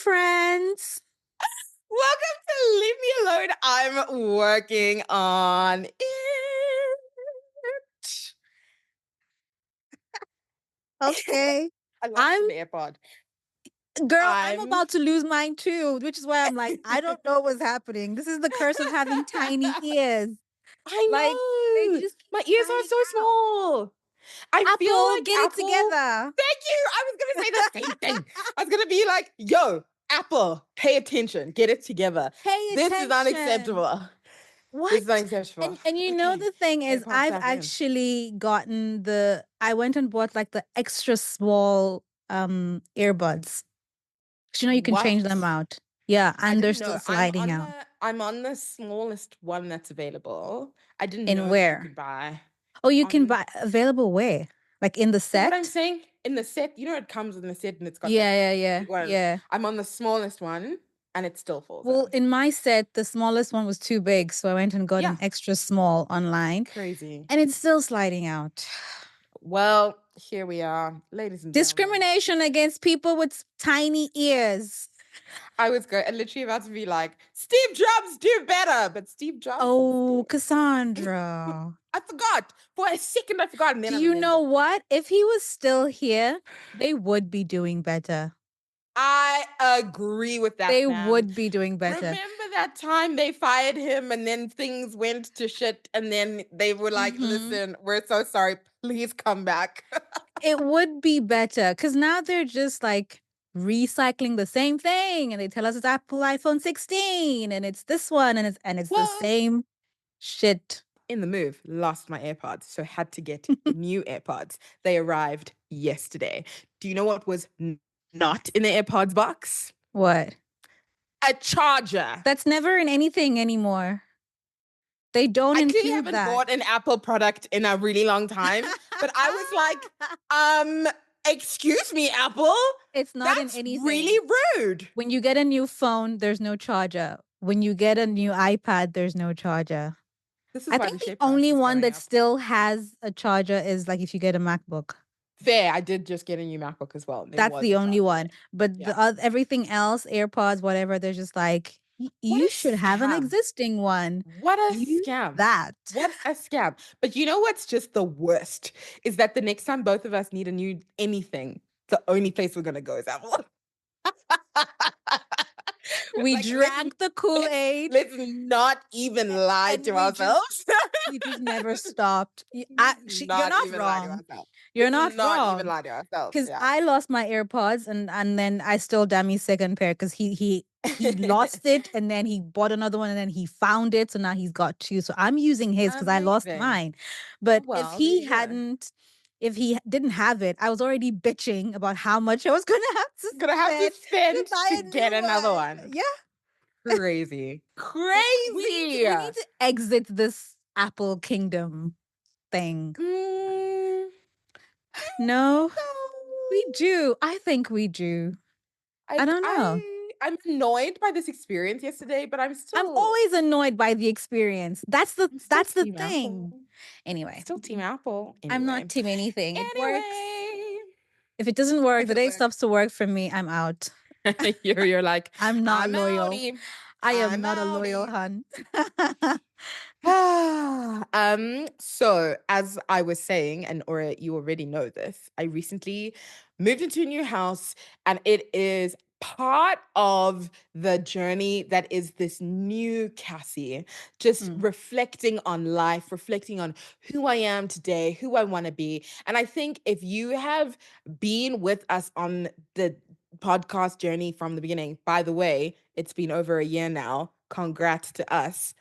friends. Welcome to Leave Me Alone. I'm working on it. Okay. I lost I'm an AirPod. Girl, I'm I'm about to lose mine too, which is why I'm like, I don't know what's happening. This is the curse of having tiny ears. Like, they I know. just keep My ears are sliding so out. small. I feel Apple, like get it Apple. together. Thank you. I was gonna say the same thing. I was gonna be like, yo, Apple, pay attention. Get it together. Pay This is attention. unacceptable. What? This is unacceptable. And you know Okay. the thing is, AirPods I've back in. actually gotten I went and bought like the extra small earbuds. 'Cause you can change them What? out. Yeah, I and they're didn't still know. sliding out. I'm on the smallest one that's available. I didn't In know that you could where? buy Oh, you can on. buy available where? Like in the See what I'm set? saying? In the set, it comes in the set and it's got like Yeah, yeah, the yeah, big one. yeah. I'm on the smallest one and it still falls Well, out. in my set, the smallest one was too big, so I went and got Yeah, an extra small online, crazy. and it's still sliding out. Well, here we are, ladies and gentlemen. Discrimination against people with tiny ears. I was literally about to be like, Steve Jobs do better, but Steve Jobs. Oh, Cassandra. I forgot. For a second, I forgot. And then Do I you know remembered. what? If he was still here, they would be doing better. I agree with that, They fam. would be doing better. Remember that time they fired him and then things went to shit and then they were like, listen, we're so sorry. Please come back. It would be better because now they're just like recycling the same thing and they tell us it's Apple iPhone 16 and it's this one and it's the same shit. In the move, lost my AirPods, so had to get new AirPods. They arrived yesterday. Do you know what was not in the AirPods box? What? A charger. That's never in anything anymore. They don't I clearly include haven't that. bought an Apple product in a really long time, but I was like, excuse me, Apple. It's not That's in anything. really rude. When you get a new phone, there's no charger. When you get a new iPad, there's no charger. This is I why think the the share price only is one going that up. still has a charger is like if you get a MacBook. Fair. I did just get a new MacBook as well. That's the only one. But Yeah. everything else, AirPods, whatever, they're just like, you a should have an scam. existing one. What a Use scam. that. What a scam. But you know what's just the worst is that the next time both of us need a new anything, the only place we're going to go is Apple. We drank the Kool-Aid. Let's not even lie and to ourselves. We just never stopped. You're Not not even lie to wrong. ourselves. You're Let's not not even wrong. lie to ourselves. Because Yeah. I lost my AirPods and then I stole Dammy's second pair because he lost it and then he bought another one and then he found it. So now he's got two. So I'm using his because I lost Amazing. mine. But Well, if there he you go. if he didn't have it, I was already bitching about how much I was gonna have to spend buy to a get new another one. Yeah. Crazy. We need to exit this Apple kingdom thing. No, we do. I think we do. I don't know. I'm annoyed by this experience yesterday, but I'm always annoyed by the experience. That's the Team thing. Apple. Anyway, Still Team Apple. I'm Anyway. not team anything. It works. Anyway. If it doesn't work, the day it stops to work for me, I'm out. You're like, I'm not loyal. outie. I am not a loyal hun. So as I was saying, and Aura, you already know this, I recently moved into a new house and it is part of the journey that is this new Cassie, just reflecting on life, reflecting on who I am today, who I want to be. And I think if you have been with us on the podcast journey from the beginning, by the way, it's been over a year now. Congrats to us.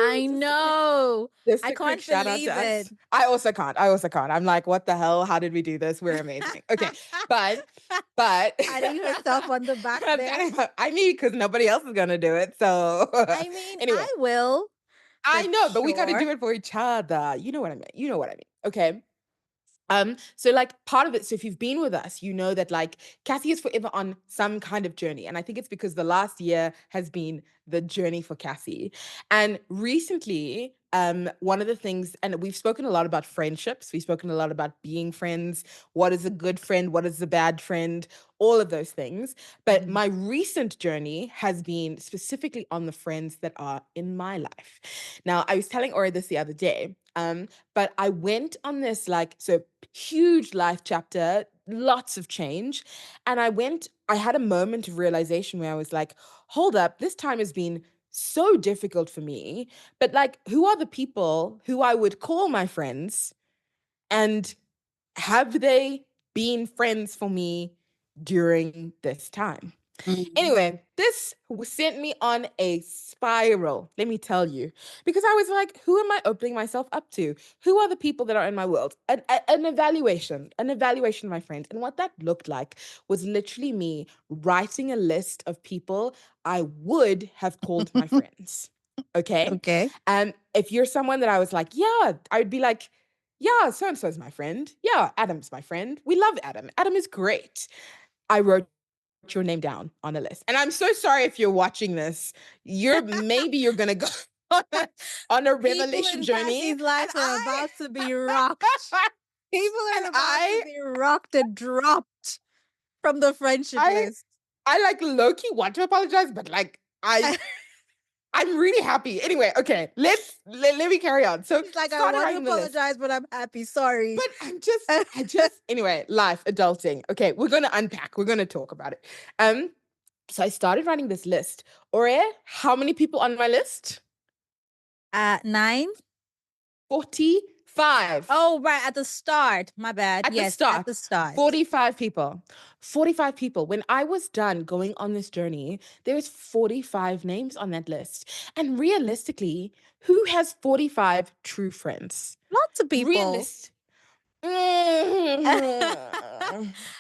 I know. I can't believe it. I also can't. I'm like, what the hell? How did we do this? We're amazing. Okay. But patting herself on the back there. I mean, because nobody else is gonna do it. So I mean, anyway. I will. I know, but we gotta do it for each other. You know what I mean. Okay. So like part of it, so if you've been with us, you know that like Cassie is forever on some kind of journey. And I think it's because the last year has been the journey for Cassie. And recently, one of the things, and we've spoken a lot about friendships, we've spoken a lot about being friends, what is a good friend, what is a bad friend, all of those things. But Mhm. my recent journey has been specifically on the friends that are in my life. Now, I was telling Ori this the other day, but I went on this huge life chapter, lots of change. And I had a moment of realization where I was like, hold up, this time has been so difficult for me, but like, who are the people who I would call my friends? And have they been friends for me during this time? Mhm. Anyway, this sent me on a spiral, let me tell you, because I was like, who am I opening myself up to? Who are the people that are in my world? An evaluation of my friends. And what that looked like was literally me writing a list of people I would have called my friends. Okay. Okay. And if you're someone that I was like, yeah, I would be like, yeah, so and so is my friend. Yeah, Adam's my friend. We love Adam. Adam is great. I wrote your name down on a list. And I'm so sorry if you're watching this. You're gonna go on a People revelation in journey. Patsy's life And are about to be rocked. People and are about to be rocked and dropped from the friendship I list. I like low-key want to apologize, but like I'm really happy. Anyway, okay, let me carry on. So He's like, I started want to writing the list. apologize, but I'm happy. Sorry. But anyway, life, adulting. Okay, we're gonna unpack, we're gonna talk about it. So I started writing this list. Ore, how many people on my list? 9. 45. Oh, right. At the start. My bad. At the Yes, at the start, start. 45 people. 45 people. When I was done going on this journey, there was 45 names on that list. And realistically, who has 45 true friends? Lots of people. Realist. Mhm.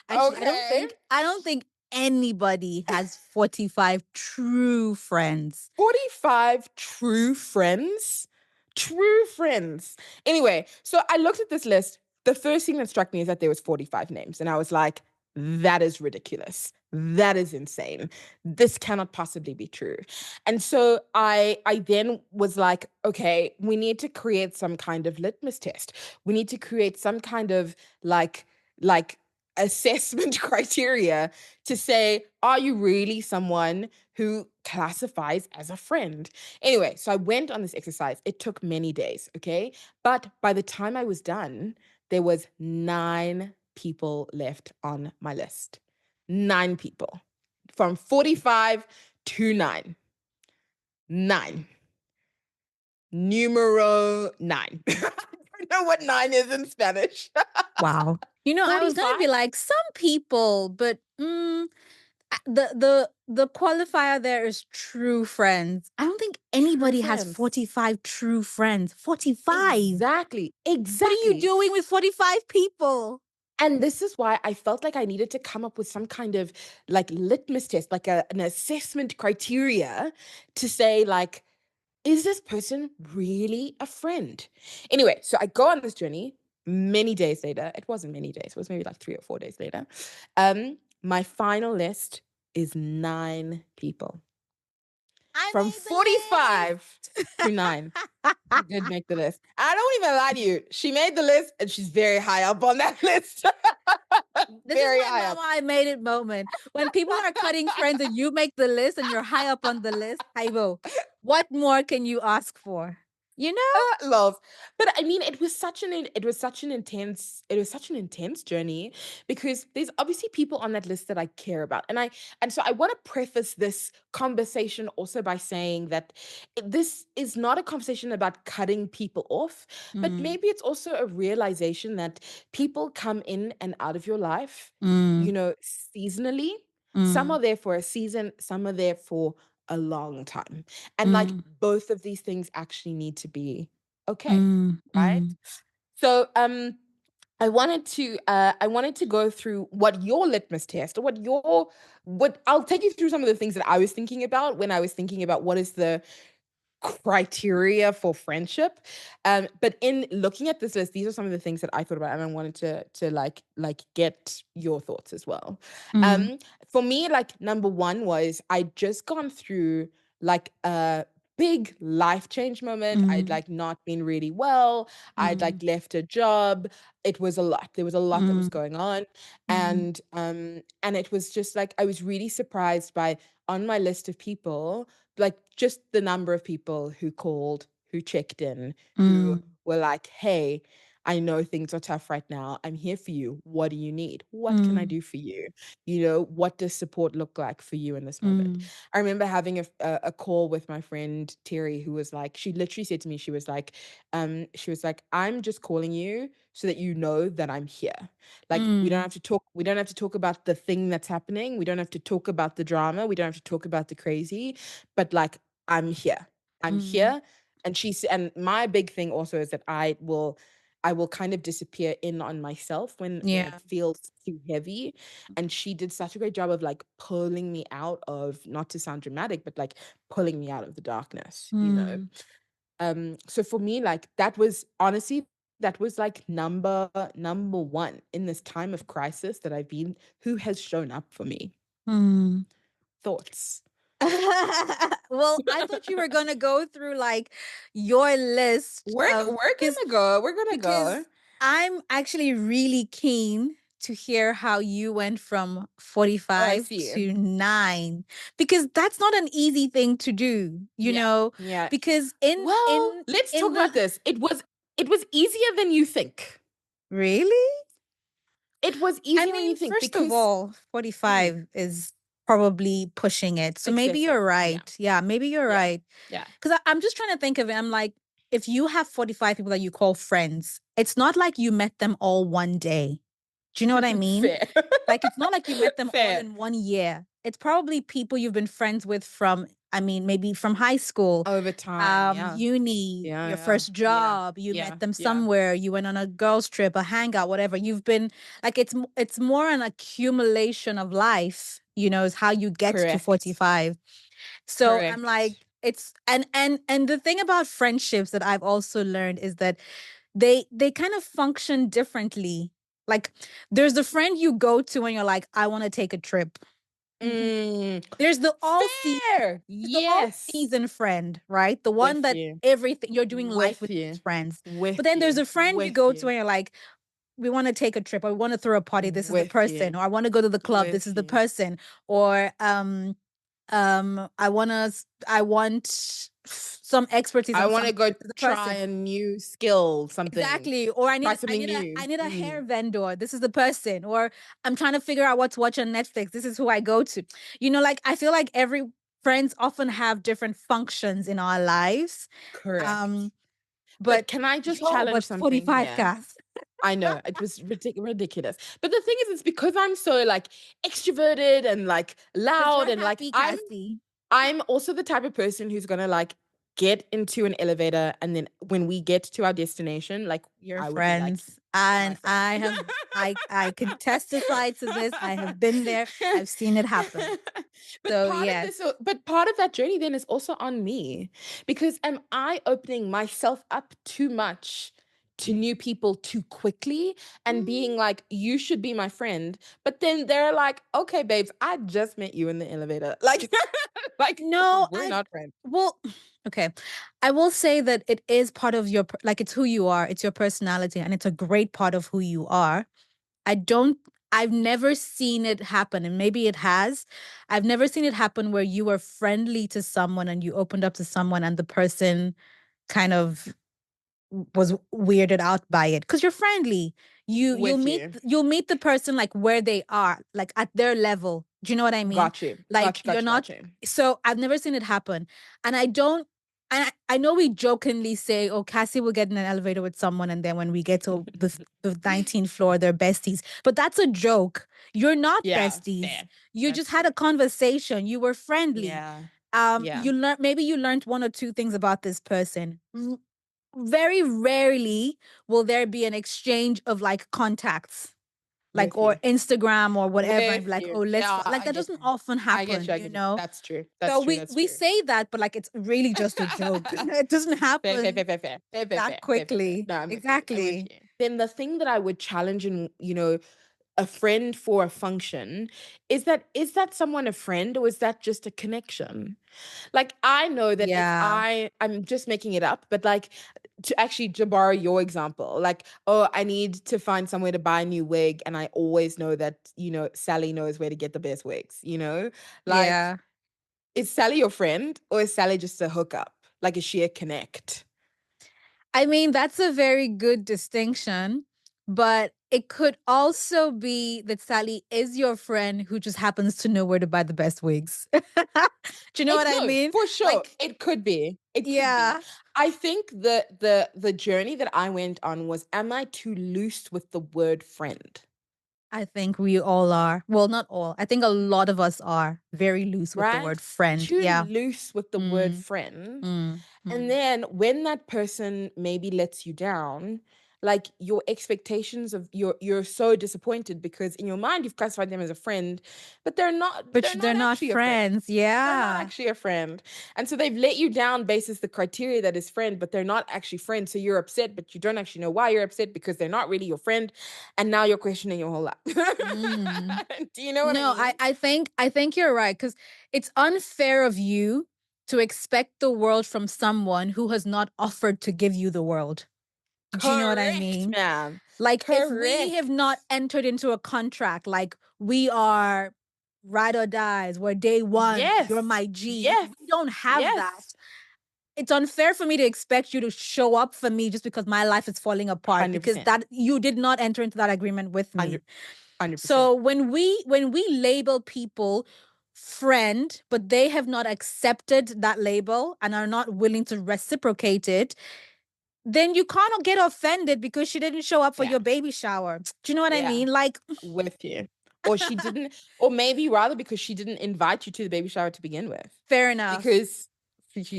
Actually, Okay. I don't think anybody has 45 true friends. 45 true friends. True friends. Anyway, so I looked at this list. The first thing that struck me is that there was 45 names. And I was like, that is ridiculous. That is insane. This cannot possibly be true. And so I then was like, okay, we need to create some kind of litmus test. We need to create some kind of like assessment criteria to say, are you really someone who classifies as a friend? Anyway, so I went on this exercise. It took many days, okay? But by the time I was done, there was 9 people left on my list. 9 people. From 45 to 9. 9. Numero 9. I don't know what 9 is in Spanish. Wow. I was gonna 45 be like some people, but the qualifier there is true friends. I don't think true anybody has friends. 45 true friends. 45. Exactly. What are you Exactly. doing with 45 people? And this is why I felt like I needed to come up with some kind of like litmus test, like an assessment criteria to say, like, is this person really a friend? Anyway, so I go on this journey many days later. It wasn't many days, it was maybe like 3 or 4 days later. My final list is 9 people. I From made the 45 to 9. She did make the list. I don't even lie to you. She made the list and she's very high up on that list. This is Very my high mama up. I made it moment. When people are cutting friends and you make the list and you're high up on the list, Haibo, what more can you ask for? You know? Love. But I mean, it was such an intense journey because there's obviously people on that list that I care about. And so I want to preface this conversation also by saying that this is not a conversation about cutting people off, but Mm, maybe it's also a realization that people come in and out of your life, mm, seasonally. Some mm, are there for a season, some are there for a long time. And like mm, both of these things actually need to be okay, mm, right? mm, So I wanted to go through what your litmus test or what I'll take you through some of the things that I was thinking about when I was thinking about what is the criteria for friendship. But in looking at this list, these are some of the things that I thought about, and I wanted to like get your thoughts as well. mm, Um, for me, like number one was I just gone through like a big life change moment. I'd Mm, like not been really well. I'd mm, like left a job. It was a lot. There was a lot that was mm, going on. mm, And it was just like I was really surprised by on my list of people, like just the number of people who called, who checked in, who mm, were like, hey, I know things are tough right now. I'm here for you. What do you need? What can I mm, do for you? You know, what does support look like for you in this moment? mm, I remember having a call with my friend Terry, who was like, she literally said to me, she was like, I'm just calling you so that you know that I'm here. Like mm, we don't have to talk about the thing that's happening. We don't have to talk about the drama. We don't have to talk about the crazy, but like I'm here. I'm mm. here. And my big thing also is that I will kind of disappear in on myself when it Yeah. feels too heavy. And she did such a great job of like pulling me out of, not to sound dramatic, but like pulling me out of the darkness, you know. Mm, So for me, like that was honestly, that was like number one in this time of crisis that I've been, who has shown up for me. mm. Thoughts. Well, I thought you were gonna go through like your list of We're because gonna go. We're gonna because go. I'm actually really keen to hear how you went from Oh, I 45 see. to 9 because that's not an easy thing to do, you Yeah. know, Yeah. because in Well, in let's talk in the about this. It was easier than you think. really? It was I easier than mean, you think first of because all, mm, 45 is probably pushing it. So maybe excessive. you're Yeah. right. Yeah, maybe you're Yeah. right. Yeah. Because I'm just trying to think of it. I'm like, if you have 45 people that you call friends, it's not like you met them all one day. Do you know what I mean? Fair. Like, it's not like you met them all Fair. in 1 year. It's probably people you've been friends with from, I mean, maybe from high school, Over time. Yeah. uni, Yeah. your Yeah. first Yeah. job, you met Yeah. them Yeah. somewhere, you went on a girls trip, a hangout, whatever. You've been like it's more an accumulation of life, is how you get to Correct. 45. So I'm Correct. like it's and the thing about friendships that I've also learned is that they kind of function differently. Like there's the friend you go to when you're like, I want to take a trip. Mhm. Mm, There's the fair. all Yes. season friend, right? The one With that you. everything you're doing life With with these you. friends. But With then there's you. a friend you With go to you. when you're like, we want to take a trip, or we want to throw a party, this is the With person, you. or I want to go to the club, this With is the you. person, or I want some expertise I on want to something, go this is the try person. a new skill, something. Exactly. Or Try I something need a new. I need a hair vendor. This is the person. Or I'm trying to figure out what to watch on Netflix. This is who I go to. Like I feel like every friends often have different functions in our lives. Correct. Um, but But can I just yo, challenge but something 45 here? cast. I know it was ridiculous. But the thing is, it's because I'm so like extroverted and like Because loud you're and like happy, Cassie. I'm also the type of person who's gonna like get into an elevator and then when we get to our destination, like Your I would be like, friends. you're my And friend. I can testify to this. I have been there. I've seen it happen. But So part of yes. this, but part of that journey then is also on me because am I opening myself up too much to new people too quickly and Mm, being like, you should be my friend, but then they're like, okay, babes, I just met you in the elevator, like, like no, we're not friends. well, okay. I will say that it is part of like it's who you are, it's your personality, and it's a great part of who you are. I don't I've never seen it happen, and maybe it has. I've never seen it happen where you were friendly to someone and you opened up to someone and the person kind of was weirded out by it because you're friendly. With you. You'll meet the person like where they are, like at their level. Do you know what I mean? Got you. Like Got you. you're Got you. not. Got you. So I've never seen it happen, and I don't. And I know we jokingly say, "Oh, Cassie will get in an elevator with someone, and then when we get to the 19th floor, they're besties." But that's a joke. You're not Yeah, besties. fair. You just That's had a fair. conversation. You were friendly. Yeah. Yeah. You learned one or two things about this person. Very rarely will there be an exchange of like contacts, like With or you. Instagram or whatever, and With be like, you. oh, Yeah, like I that get doesn't you. often I get happen, you. I you get you. know. That's true. That's So true. we That's we true. say that, but like it's really just a joke. It doesn't Fair, fair, happen fair, fair, fair. Fair, fair, that fair, fair, fair, fair. quickly. No, I'm with you. I'm with Exactly. you. Then the thing that I would challenge and, a friend for a function, is that someone a friend or is that just a connection? Like, I know that if Yeah. I'm just making it up, but like to borrow your example, like, oh, I need to find somewhere to buy a new wig, and I always know that, Sally knows where to get the best wigs, Like, Yeah. is Sally your friend or is Sally just a hookup? Like, is she a connect? I mean, that's a very good distinction, but it could also be that Sally is your friend who just happens to know where to buy the best wigs. Do you know It what I no, mean? for sure. Like, It could be. It could be. yeah, I think the journey that I went on was, am I too loose with the word friend? I think we all are. Well, not all. I think a lot of us are very loose with the Right? word friend. Too Yeah. loose with the word Mm, friend. mm, And mm. then when that person maybe lets you down, like your expectations of you're so disappointed because in your mind you've classified them as a friend, but But they're they're not not actually a friend. friends. They're not Yeah. actually a friend. And so they've let you down basis the criteria that is friend, but they're not actually friends. So you're upset, but you don't actually know why you're upset because they're not really your friend. And now you're questioning your whole life. Mm. Do you know what I No, mean? I think you're right because it's unfair of you to expect the world from someone who has not offered to give you the world. Do you know what I Correct, mean? ma'am. Like if we have not Correct. entered into a contract, like we are ride or dies, we're day one, you're Yes. my G. If Yes. we don't have that, Yes. it's unfair for me to expect you to show up for me just because my life is falling apart because 100%. that you did not enter into that agreement with me. 100%. So when we label people friend, but they have not accepted that label and are not willing to reciprocate it, then you cannot get offended because she didn't show up for Yeah. your baby shower. Do you know what I Yeah. mean? Like, With you. Or she didn't, or maybe rather because she didn't invite you to the baby shower to begin with. fair enough. Because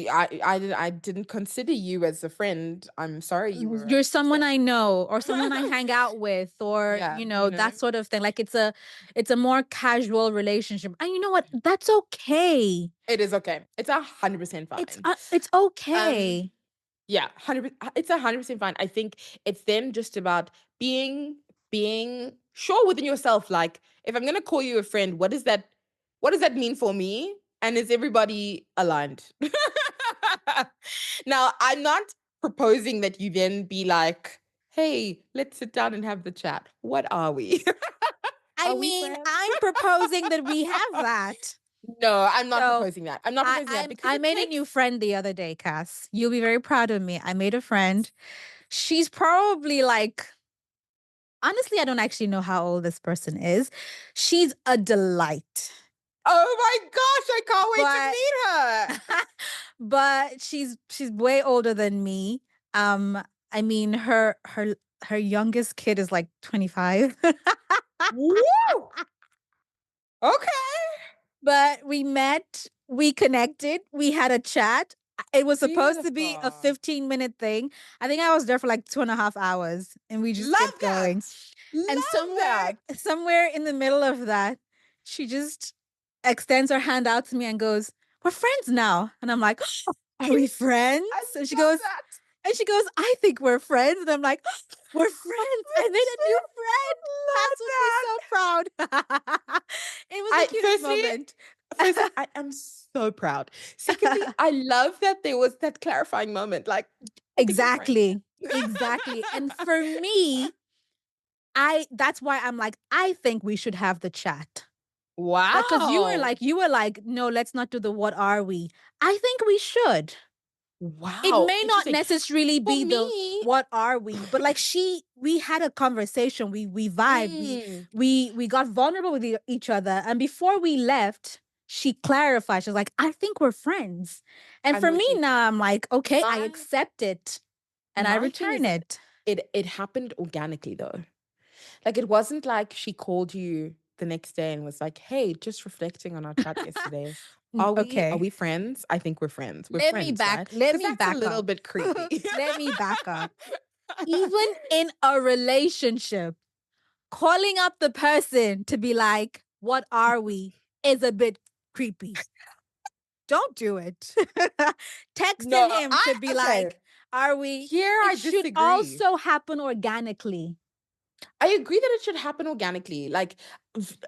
I didn't consider you as a friend. I'm sorry you were You're someone upset. I know or someone I hang out with or Yeah, that sort of thing. Like it's a more casual relationship. And you know what? That's okay. it is okay. It's 100% It's fine. uh, it's Um, okay. Yeah, 100 it's 100% fine. I think it's then just about being sure within yourself, like, if I'm gonna call you a friend, what does that mean for me? And is everybody aligned? Now, I'm not proposing that you then be like, "Hey, let's sit down and have the chat. What are we? I Are we mean, friends?" I'm proposing that we have that. No, I'm not So proposing that. I'm not I proposing that I because I it made a takes new friend the other day, Cass. You'll be very proud of me. I made a friend. She's probably like honestly, I don't actually know how old this person is. She's a delight. Oh my gosh, I can't wait to But meet her. but she's way older than me. Um I mean her youngest kid is like 25. Woo! Okay. But we met, we connected, we had a chat. It was supposed to be a Beautiful. 15-minute thing. I think I was there for like 2.5 hours and we just Love kept going. that. And Love somewhere, that. somewhere in the middle of that, she just extends her hand out to me and goes, "We're friends now." And I'm like, "Are we friends?" I And she love goes, that. "I think we're friends." And I'm like, "We're friends. I made a new friend." Love Cass would be that. so proud. It was the I cutest firstly, moment. I am so proud. Secondly, I love that there was that clarifying moment. Like, I think we're friends. Exactly. Exactly. And for me, I that's why I'm like, I think we should have the chat. Like, cause Wow. you were like, no, let's not do the what are we? I think we should. It Wow. may not Interesting. necessarily For be the me, what are we, but like we had a conversation, we vibed, mm, we got vulnerable with each other. And before we left, she clarified. She was like, I think we're friends. And I'm for me with you. now, I'm like, okay, I My accept it and I my thing return is that it. it happened organically though. Like, it wasn't like she called you the next day and was like, "Hey, just reflecting on our chat yesterday. Are Okay. we friends? I think we're friends. We're friends, right?" Let Because me that's a back little up. bit creepy. Let me back up. Even in a relationship, calling up the person to be like, what are we, is a bit creepy. Don't do it. No, Texting him I to be okay. like, are we? Here It I should disagree. also happen organically. I agree that it should happen organically. Like,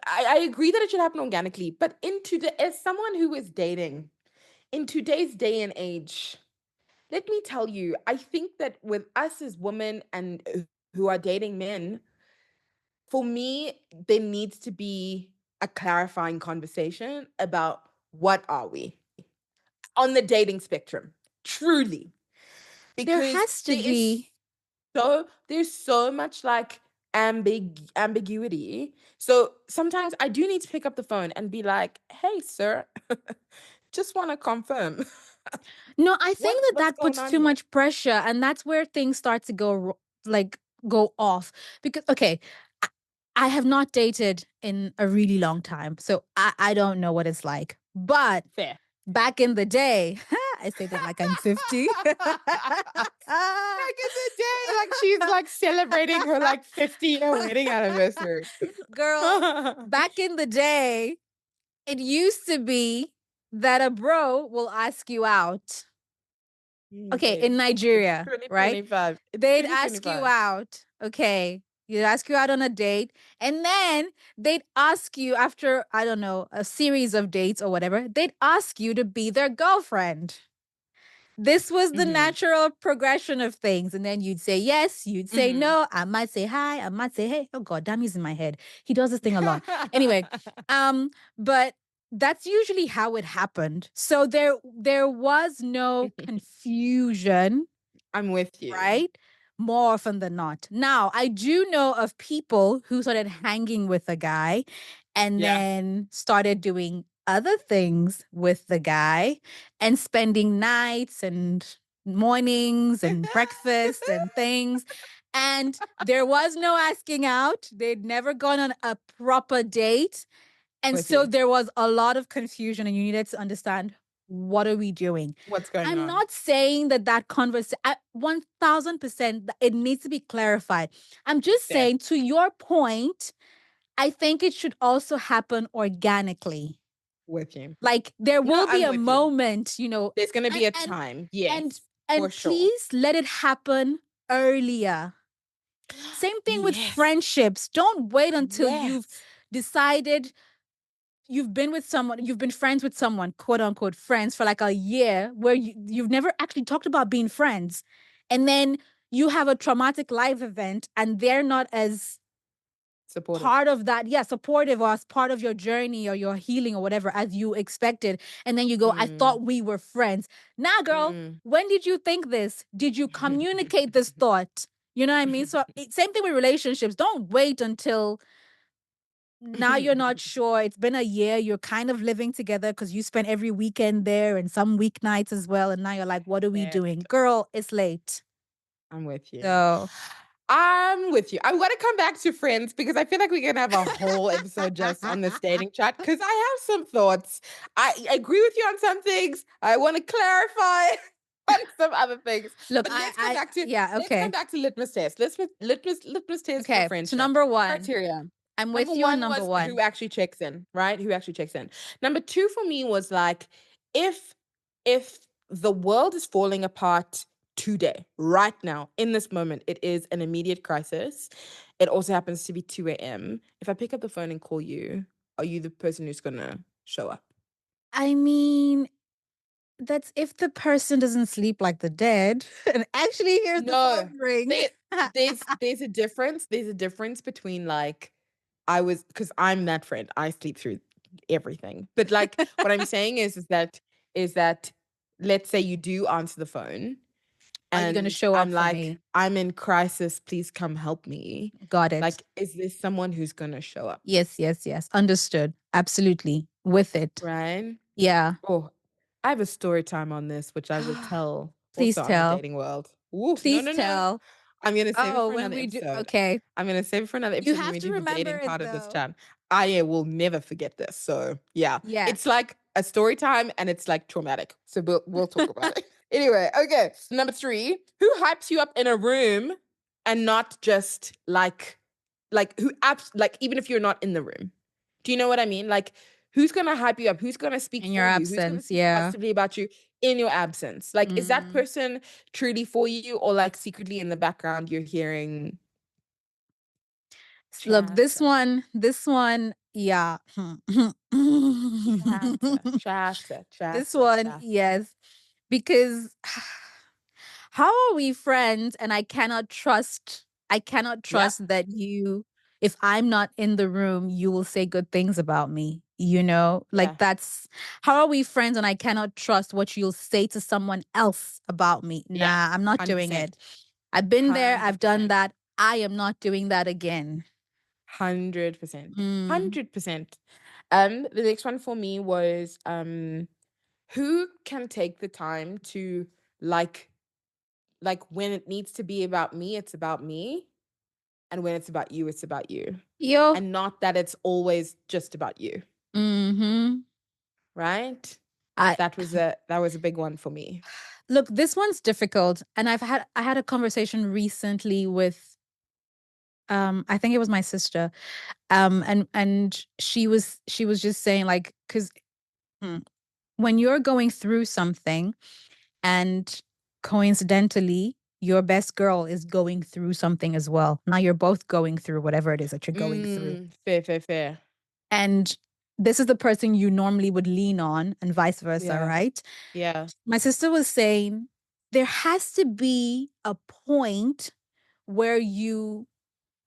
I agree that it should happen organically. But as someone who is dating in today's day and age, let me tell you, I think that with us as women and who are dating men, for me, there needs to be a clarifying conversation about what are we on the dating spectrum, truly, There because has to be. there's so much like ambiguity. So sometimes I do need to pick up the phone and be like, "Hey, sir, just want to confirm No, I think that what's that going puts on too here." much pressure, and that's where things start to like go off. Because okay, I, I have not dated in a really long time, so I don't know what it's like. But Fair. back in the day, I say that like I'm 50. Back in the day, like she's like celebrating her like 50-year wedding anniversary. Girl, back in the day, it used to be that a bro will ask you out. Okay, in Babes, it's Nigeria, right? 2025. It's They'd ask you 2025. out. Okay. They'd ask you out on a date. And then they'd ask you after, I don't know, a series of dates or whatever, they'd ask you to be their girlfriend. This was the Mhm. natural progression of things. And then you'd say yes, you'd say Mhm. no. I might say hi, I might say hey. Oh God, damn, he's in my head. He does this thing a lot. Anyway, but that's usually how it happened. So there was no confusion, I'm with you. right? More often than not. Now, I do know of people who started hanging with a guy and Yeah. then started doing other things with the guy and spending nights and mornings and breakfast and things. And there was no asking out. They'd never gone on a proper date. And With so you. there was a lot of confusion, and you needed to understand, what are we doing? What's going I'm on? not saying that conversation, 1000%, it needs to be clarified. I'm just Fair. saying, to your point, I think it should also happen organically. With you. Like there No, will be I'm a with you. moment, There's going to and be a and time. and Yes, for and sure. please let it happen earlier. Same thing with Yes. friendships. Don't wait until you've Yes. decided you've been with someone, you've been friends with someone, quote unquote friends, for like a year where you've never actually talked about being friends. And then you have a traumatic life event and they're not as Supportive. part of that, yeah, supportive or as part of your journey or your healing or whatever as you expected. And then you go, I Mm. thought we were friends. Nah, girl, Mm. when did you think this? Did you communicate this thought? You know what I mean? So same thing with relationships. Don't wait until now you're not sure. It's been a year. You're kind of living together because you spent every weekend there and some weeknights as well. And now you're like, what are we Fair. doing? Girl, it's late. I'm with you. So I'm with you. I want to come back to friends because I feel like we're going to have a whole episode just on this dating chat because I have some thoughts. I agree with you on some things. I want to clarify on some other things. look, But yeah, let's come okay. back to litmus test. Litmus test for Okay. So friendship. number one, Criteria. I'm Number with you on one number was who one. actually checks in, right? Who actually checks in. Number two for me was like if if the world is falling apart today, right now, in this moment, it is an immediate crisis. It also happens to be 2 a.m. If I pick up the phone and call you, are you the person who's gonna show up? I mean, that's if the person doesn't sleep like the dead and actually hears the No. phone ring. There, there's a difference. There's a difference between like because I'm that friend. I sleep through everything. But like what I'm saying is that let's say you do answer the phone Are you going to and show up I'm for like, me? I'm in crisis, please come help me. Got it. Like, is this someone who's gonna show up? Yes, yes, yes. Understood. Absolutely. With it. Right? Yeah. Oh, I have a story time on this, which I will tell Please also on the tell. dating world. Ooh, no, Please no, no. tell. I'm gonna save it Oh, for when another we do. episode. Okay. I'm gonna save it for another You episode when have we to do the remember dating it part of this though. chat. I will never forget this. So yeah, it's Yes. like a story time and it's like traumatic. So we'll talk about it. Anyway, okay. Number three, who hypes you up in a room and not just like who apps like even if you're not in the room. Do you know what I mean? Like who's gonna hype you up? Who's gonna speak In your for you? Who's gonna absence. speak Yeah. positively about you in your absence? Like, is that Mm. person truly for you, or like secretly in the background you're hearing Look, Chatter, this one, yeah. chatter, chatter, This chatter, one, chatter. yes, because how are we friends and I cannot Yep. trust that if I'm not in the room, you will say good things about me, you know? Like Yeah. that's how are we friends and I cannot trust what you'll say to someone else about me? Yeah. Nah, I'm not doing it. 100%. I've been there, I've done 100%. that. I am not doing that again. 100%. Mm. 100%. The next one for me was who can take the time to like when it needs to be about me, it's about me, and when it's about you, it's about you. Yo. And not that it's always just about you, Mhm. right? I That was a big one for me. Look, this one's difficult and I had a conversation recently with I think it was my sister. And she was just saying like cuz when you're going through something and coincidentally your best girl is going through something as well. Now you're both going through whatever it is that you're going through. Fair, fair, fair. And this is the person you normally would lean on and vice versa, Yeah. right? Yeah. My sister was saying there has to be a point where you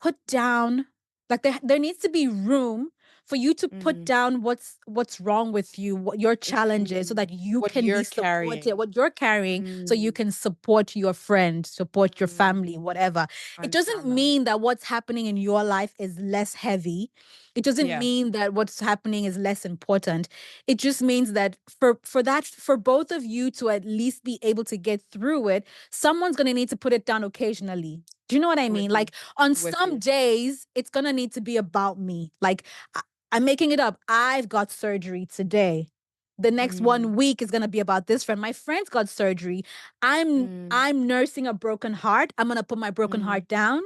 put down like there needs to be room for you to put Mm. down what's wrong with you, what your challenges, so Mm. that you What can be you're supported, carrying. what you're carrying, so you Mm. can support your friend, support your Mm. family, whatever. I It doesn't understand that. mean that what's happening in your life is less heavy. It doesn't Yeah. mean that what's happening is less important. It just means that for both of you to at least be able to get through it, someone's going to need to put it down occasionally. Do you know what I With mean? you. Like on With some you. days, it's gonna need to be about me. Like I'm making it up. I've got surgery today. The next Mm. 1 week is gonna be about this friend. My friend's got surgery. Mm. I'm nursing a broken heart. I'm gonna put my broken Mm. heart down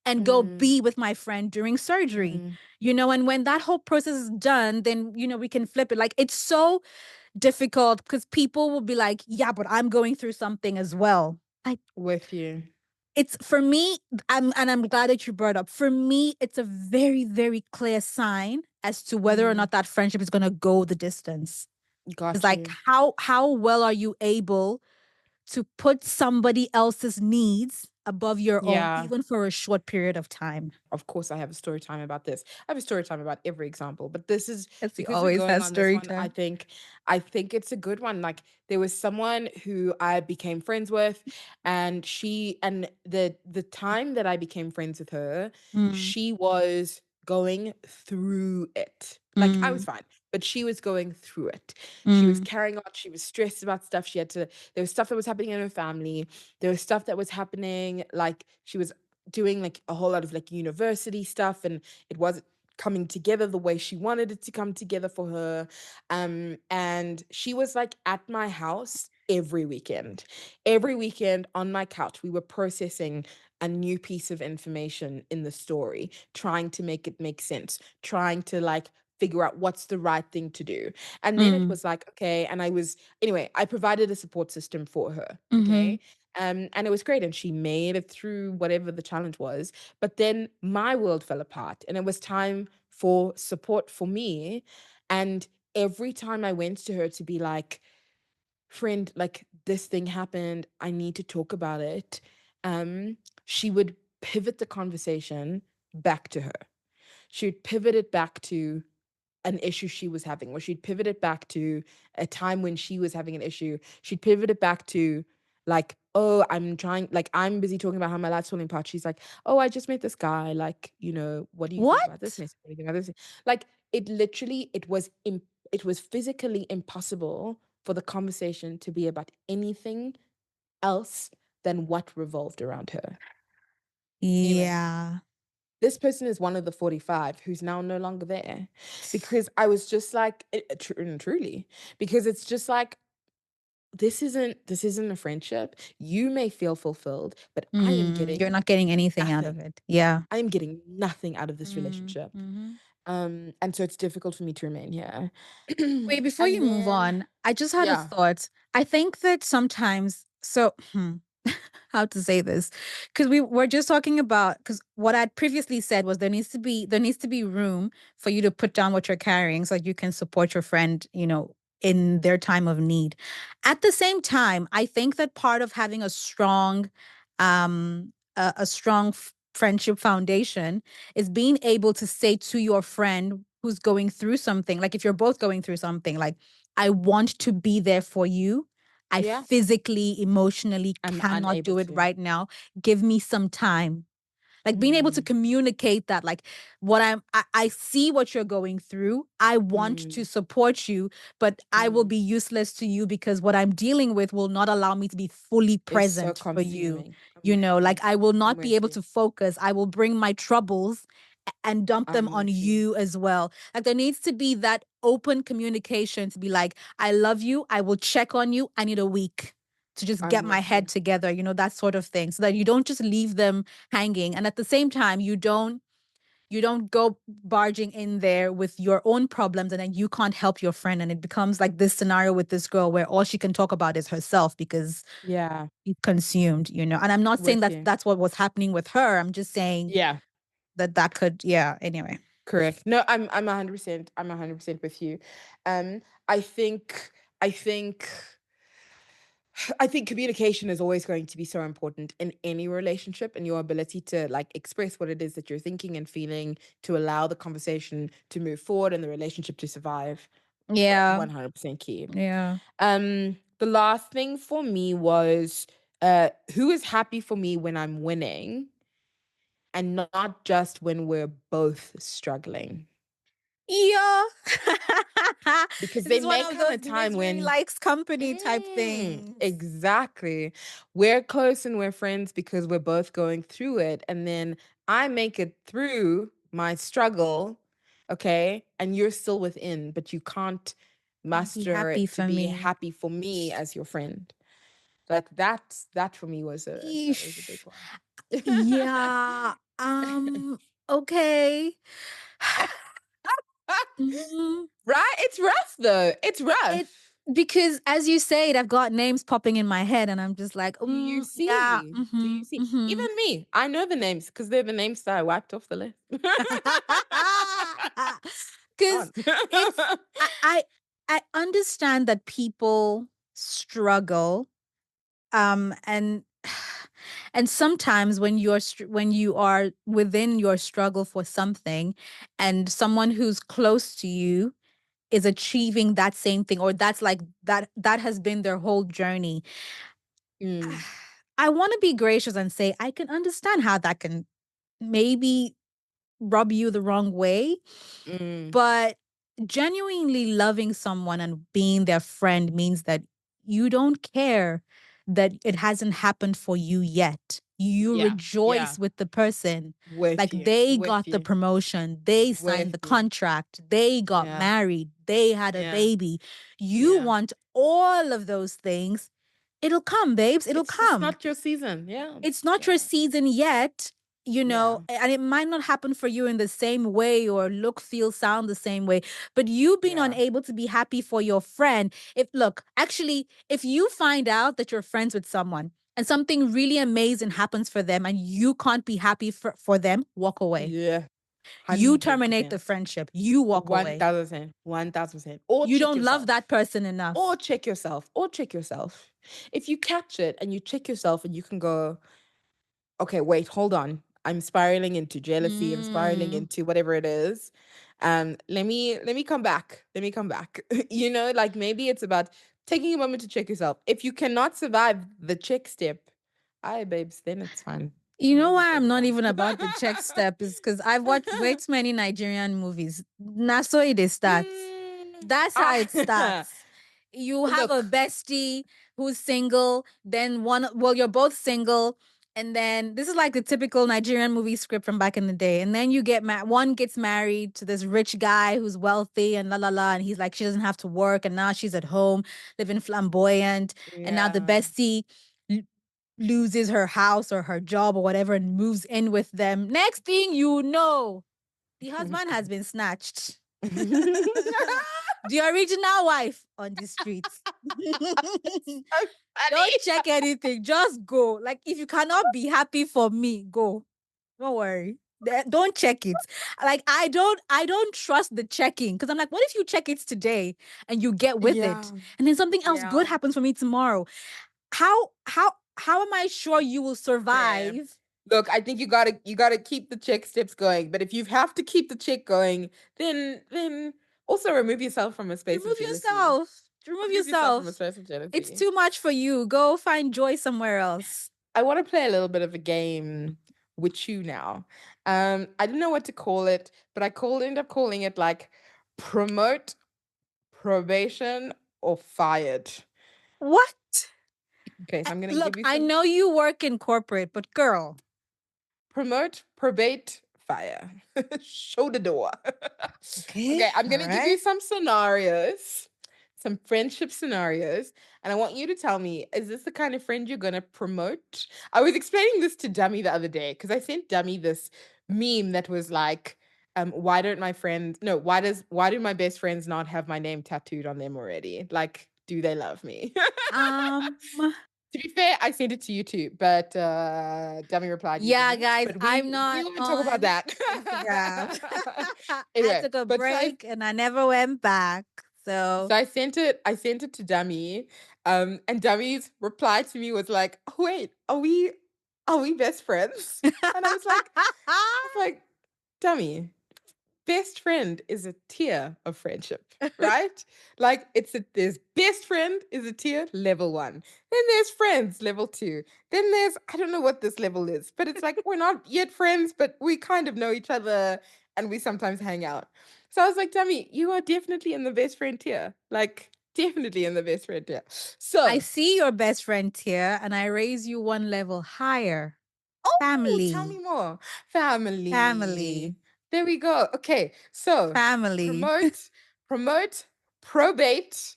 and go Mm. be with my friend during surgery. Mm. You know, and when that whole process is done, then we can flip it. Like it's so difficult because people will be like, yeah, but I'm going through something as well. Like With you. it's for me, I'm glad that you brought up. For me, it's a very, very clear sign as to whether or Mm. not that friendship is gonna go the distance. It's Got like you. how well are you able to put somebody else's needs above your own, Yeah. even for a short period of time? Of course, I have a story time about this. I have a story time about every example, but this is Yes, we because we're always going have on this story one. I time. think, I think it's a good one. Like there was someone who I became friends with, and the time that I became friends with her, Mm, she was going through it. Like I was mm, fine, but she was going through it. She was mm, carrying on. She was stressed about stuff. She had to. There was stuff that was happening in her family. There was stuff that was happening. Like she was doing like a whole lot of like university stuff, and it wasn't coming together the way she wanted it to come together for her. And she was like at my house every weekend on my couch. We were processing a new piece of information in the story, trying to make it make sense, trying to like figure out what's the right thing to do. And then it mm, was like, okay, and I provided a support system for her. mm-hmm, Okay. And it was great. And she made it through whatever the challenge was. But then my world fell apart and it was time for support for me. And every time I went to her to be like, friend, like this thing happened, I need to talk about it. She would pivot the conversation back to her. She would pivot it back to an issue she was having, or she'd pivot it back to a time when she was having an issue. She'd pivot it back to like, oh, I'm busy talking about how my life's falling apart. She's like, oh, I just met this guy. Like, what do you think about this what? mess? What do you think about this? Like, it literally, it was physically impossible for the conversation to be about anything else than what revolved around her. Anyway, Yeah. this person is one of the 45 who's now no longer there, because I was just like truly, because it's just like this isn't a friendship. You may feel fulfilled, but I am You're getting not getting anything out of nothing. it. Yeah. I am getting nothing out of this Mm, relationship. mhm. And so it's difficult for me to remain here. Wait, before And you move then on, I just had a yeah. thought. I think that sometimes, so how to say this, because we were just talking about, because what I'd previously said was there needs to be room for you to put down what you're carrying so that you can support your friend, in their time of need. At the same time, I think that part of having a strong friendship foundation is being able to say to your friend who's going through something, like if you're both going through something, like, I want to be there for you. I Yeah, physically, emotionally I'm cannot unable do it to. right now. Give me some time. Like being able to Mm, communicate that, like, I see what you're going through. I want to mm. support you, but I will Mm. be useless to you because what I'm dealing with will not allow me to be fully It's so present for you. consuming. I'm with you. Like I will I'm not be with able you. to focus. I will bring my troubles and dump them I'm on with you. you as well. Like there needs to be that open communication to be like, I love you. I will check on you. I need a week to just I'm get my with head you. together, that sort of thing. So that you don't just leave them hanging. And at the same time, you don't go barging in there with your own problems and then you can't help your friend. And it becomes like this scenario with this girl where all she can talk about is herself because Yeah, she's consumed. And I'm not saying with that you. that's what was happening with her. I'm just saying Yeah, that could, yeah, anyway. correct. No, I'm 100%. I'm 100% with you. Um, I think I think I think communication is always going to be so important in any relationship, and your ability to like express what it is that you're thinking and feeling to allow the conversation to move forward and the relationship to survive. Yeah. 100% key. Yeah. The last thing for me was who is happy for me when I'm winning and not just when we're both struggling. Yeah. Because This there is one may of come those a time misery when likes company type things. exactly. We're close and we're friends because we're both going through it. And then I make it through my struggle, okay? And you're still within, but you can't Be muster happy it to for be me. happy for me as your friend. Like that for me was a big Eesh. one. Yeah. Okay. Mhm. Right? It's rough though. It's It rough. because as you said, I've got names popping in my head, and I'm just like, Do you yeah, see? Do you see? mm-hmm. Even me, I know the names because they're the names that I wiped off the list. Because On. it's I understand that people struggle, and and sometimes when when you are within your struggle for something, and someone who's close to you is achieving that same thing, or that's like that has been their whole journey. Mm, I want to be gracious and say I can understand how that can maybe rub you the wrong way, mm, but genuinely loving someone and being their friend means that you don't care that it hasn't happened for you yet. You yeah, yeah. rejoice with the person. With Like you, they with got the you, promotion, they signed with the you. contract, they got Yeah, married, they had a yeah, baby. You yeah. want all of those things. It'll come, babes. It'll It's just come. not your season. Yeah, It's not your yeah, season yet, yeah, and it might not happen for you in the same way or look, feel, sound the same way. But you being yeah, unable to be happy for your friend, if you find out that you're friends with someone and something really amazing happens for them and you can't be happy for them, walk away. yeah. You terminate 100%. the friendship. You walk One away. thousand, 1000%. Or You check don't love yourself. that person enough. Or check yourself. Or check yourself. If you catch it and you check yourself and you can go, okay, wait, hold on. I'm spiraling into jealousy. I'm spiraling Mm. into whatever it is. Let me come back. Let me come back. Like maybe it's about taking a moment to check yourself. If you cannot survive the check step, aye, babes, then it's fine. You know Maybe why I'm further not on. even about the check step is because I've watched way too many Nigerian movies. That's how it starts. Mm, That's how it ah, starts. You have a look. bestie who's single, then you're both single, and then this is like the typical Nigerian movie script from back in the day. And then you one gets married to this rich guy who's wealthy and la la la, and he's like, she doesn't have to work, and now she's at home living flamboyant, and now the Yeah. bestie loses her house or her job or whatever and moves in with them. Next thing you know, the husband has been snatched. The original wife on the streets. So funny. Don't check anything. Just go. Like, if you cannot be happy for me, go. Don't worry. Don't check it. Like, I don't trust the checking because I'm like, what if you check it today and you get with it, Yeah. and then something else Yeah. good happens for me tomorrow? How am I sure you will Fair. survive? Look, I think you gotta keep the check steps going. But if you have to keep the check going, then also remove yourself from a space of Remove jealousy. yourself. Remove Remove yourself from a yourself. space of It's jealousy. too much for you. Go find joy somewhere else. I want to play a little bit of a game with you now. I didn't know what to call it, but ended up calling it like promote, probation, or fired. What? Okay, so I'm gonna give Look, you I some know you work in corporate, but girl, promote, probate, fire. Show the door. okay, Okay, I'm all gonna give you right. some scenarios, some friendship scenarios, and I want you to tell me, is this the kind of friend you're gonna promote? I was explaining this to Dummy the other day because I sent Dummy this meme that was like, why don't my friends no, why do my best friends not have my name tattooed on them already? Like, do they love me? Um, To be fair, I sent it to you too, but Dummy replied you yeah, didn't. guys, But I'm we not won't talk about on that. Instagram. I Anyway, took a but break and I never went back. So I sent it to Dummy. And Dummy's reply to me was like, "Oh, wait, are we best friends?" And I was like, Dummy, best friend is a tier of friendship, right? Like there's best friend is a tier level 1. Then there's friends level 2. Then there's I don't know what this level is, but it's like we're not yet friends, but we kind of know each other and we sometimes hang out. So I was like, Dummy, you are definitely in the best friend tier. Like definitely in the best friend tier. I So see your best friend here and I raise you one level higher. oh, tell Family. me more. Family. Family. There we go. Okay. So Family. promote, promote, probate.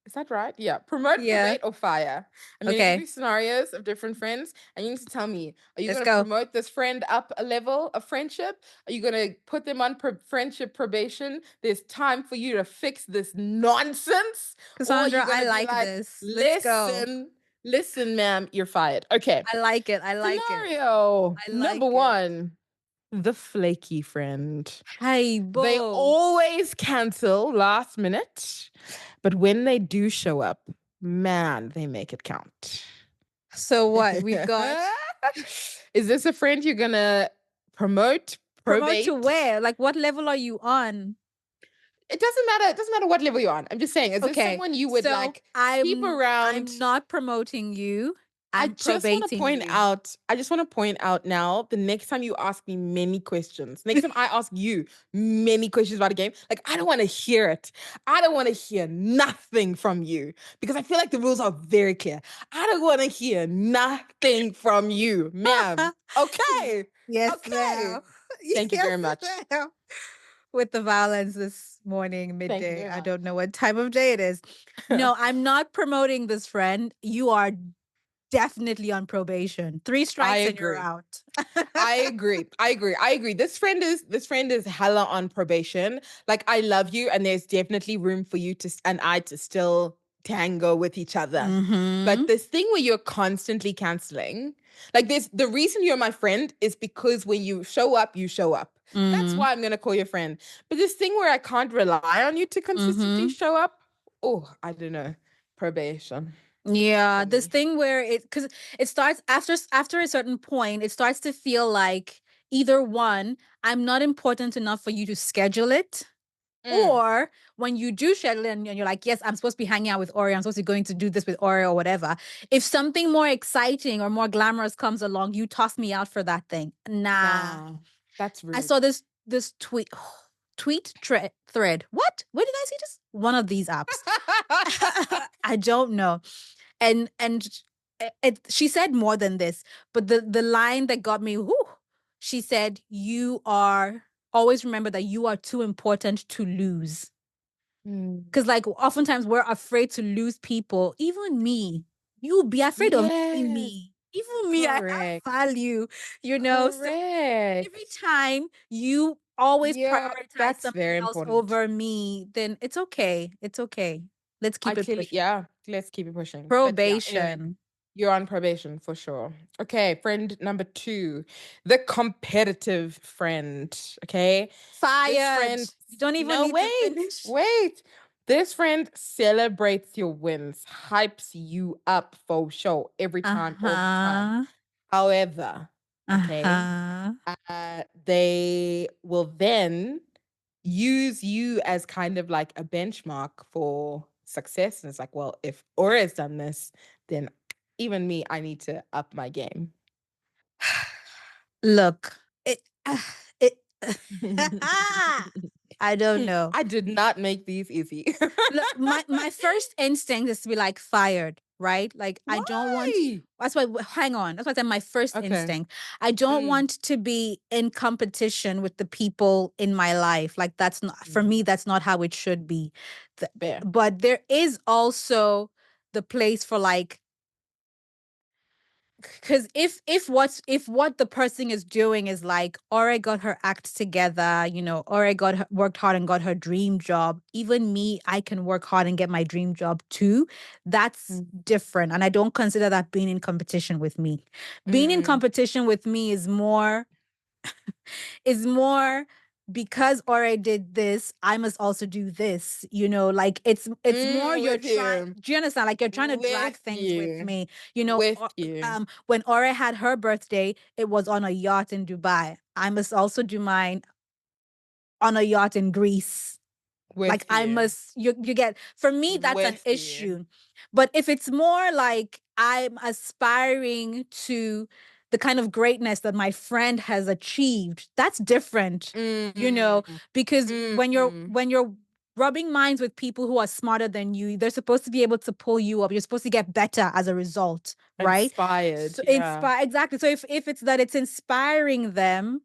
Is that right? Yeah. Promote, Yeah. probate, or fire. I'm going to give Okay. you scenarios of different friends, and you need to tell me, are you Let's going to go. promote this friend up a level of friendship? Are you going to put them on friendship probation? There's time for you to fix this nonsense. Or are you Cassandra, going I to be like like, this. Let's go. listen, ma'am, you're fired. Okay. I like it. I like it. Scenario I number like it. one, the flaky friend. Hey, They Bo. always cancel last minute, but when they do show up, man, they make it count. So what? We've got Is this a friend you're gonna promote, promote to probate? where? Like, what level are you on? It doesn't matter. It doesn't matter what level you're on. I'm just saying, is this Okay. someone you would So like keep I'm around? not promoting you. I I'm just want to probating point you. out, I just want to point out now, the next time you ask me many questions, next time I ask you many questions about a game, like I don't want to hear it. I don't want to hear nothing from you because I feel like the rules are very clear. I don't want to hear nothing from you, ma'am. Okay. Yes, Okay. ma'am. Thank you Yes, very much. ma'am. With the violence this morning, Thank you midday. very I much. don't know what time of day it is. No, I'm not promoting this friend. You are definitely on probation. Three I strikes and you're agree. out. I agree. I agree. I agree. This friend is hella on probation. Like I love you, and there's definitely room for you and I to still tango with each other. Mm-hmm. But this thing where you're constantly canceling, like this, the reason you're my friend is because when you show up, you show up. That's Mm-hmm. why I'm gonna call you a friend. But this thing where I can't rely on you to consistently Mm-hmm. show up, oh, I don't know, probation Yeah, for this me. thing where because it starts after a certain point, it starts to feel like either one, I'm not important enough for you to schedule it, Mm, or when you do schedule it and you're like, yes, I'm supposed to be hanging out with Ori, I'm supposed to be going to do this with Ori or whatever. If something more exciting or more glamorous comes along, you toss me out for that thing. Nah. nah, that's I rude. saw this thread. What? Where did I see this? One of these apps. I don't know. And she said more than this, but the line that got me, whew, she said, you are always remember that you are too important to lose. Mm. Because like oftentimes we're afraid to lose people, even me. You be afraid of losing Yes. me. even me, I have Correct. value, so every Correct. time you always Yeah, prioritize that's something very else important. over me, then it's okay. It's okay. Let's I keep it clearly, pushing. yeah, let's keep it pushing. But yeah, anyway, Probation. you're on probation for sure. Okay, friend number two, the competitive friend. Okay, this Fired. friend, You don't even no, need to wait, finish. wait. This friend celebrates your wins, hypes you up for sure every time, all the time. Uh-huh. However, okay, Uh-huh. they will then use you as kind of like a benchmark for success. And it's like, well, if Aura has done this, then even me, I need to up my game. Look, it I don't know. I did not make these easy. Look, my first instinct is to be like fired, right? Like I don't want. Why? That's why. Hang on. That's why I said my first Okay. instinct. I don't Mm, want to be in competition with the people in my life. Like that's not for mm, me. That's not how it should be. fair. But there is also the place for like because if what the person is doing is like Ore got her act together, Ore worked hard and got her dream job, even me, I can work hard and get my dream job too. That's Mm, different, and I don't consider that being in competition with me. Being in mm, competition with me is more because Ore did this, I must also do this. Like it's more you're with trying. you. Do you understand? Like you're trying to drag With things with you. me. With you. When Ore had her birthday, it was on a yacht in Dubai. I must also do mine on a yacht in Greece. Like With I you. must, you get, for me, that's an With you. issue. But if it's more like I'm aspiring to the kind of greatness that my friend has achieved, that's different, you know, Mm, because when you're mm. when you're rubbing minds with people who are smarter than you, they're supposed to be able to pull you up. You're supposed to get better as a result, right? Inspired, So yeah. exactly. So if it's that it's inspiring them,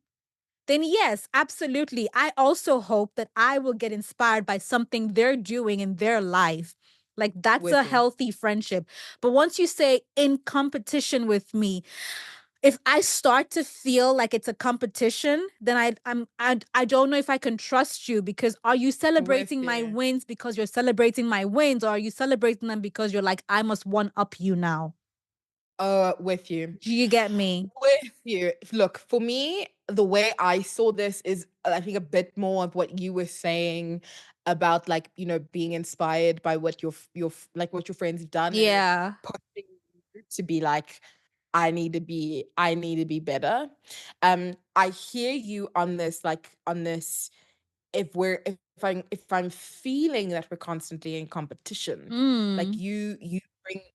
then yes, absolutely. I also hope that I will get inspired by something they're doing in their life. Like that's a With you. healthy friendship. But once you say in competition with me, if I start to feel like it's a competition, then I don't know if I can trust you, because are you With celebrating my you. wins because you're celebrating my wins, or are you celebrating them because you're like I must one up you now? With you. Do you get me? With you. Look, for me, the way I saw this is, I think, a bit more of what you were saying about, like, being inspired by what like what your friends have done, and it Yeah. pushing you to be like, I need to be better. I hear you on this, like on this, if I'm feeling that we're constantly in competition, like Mm.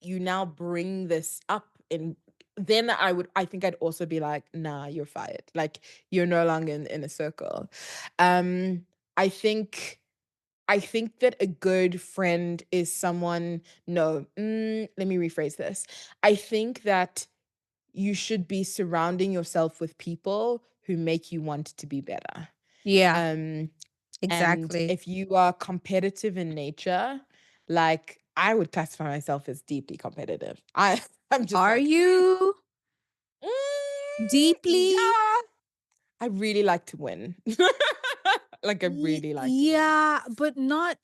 you now bring this up, and then I think I'd also be like, nah, you're fired. Like you're no longer in a circle. Um, I think I think that a good friend is someone, no, let me rephrase this. I think that you should be surrounding yourself with people who make you want to be better. Yeah, Um, and exactly. if you are competitive in nature, like I would classify myself as deeply competitive. I'm just Are like, you deeply? yeah, I really like to win. Like I really like to win. Yeah, but not.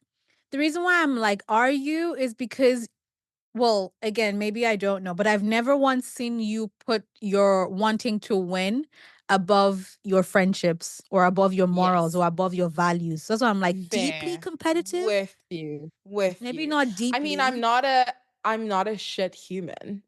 The reason why I'm like, are you, is because, well, again, maybe I don't know, but I've never once seen you put your wanting to win above your friendships or above your morals or Yes. above your values. So that's why I'm like, deeply Fair. competitive? With you. With Maybe you. not I mean, I'm deeply. not a I'm not a shit human.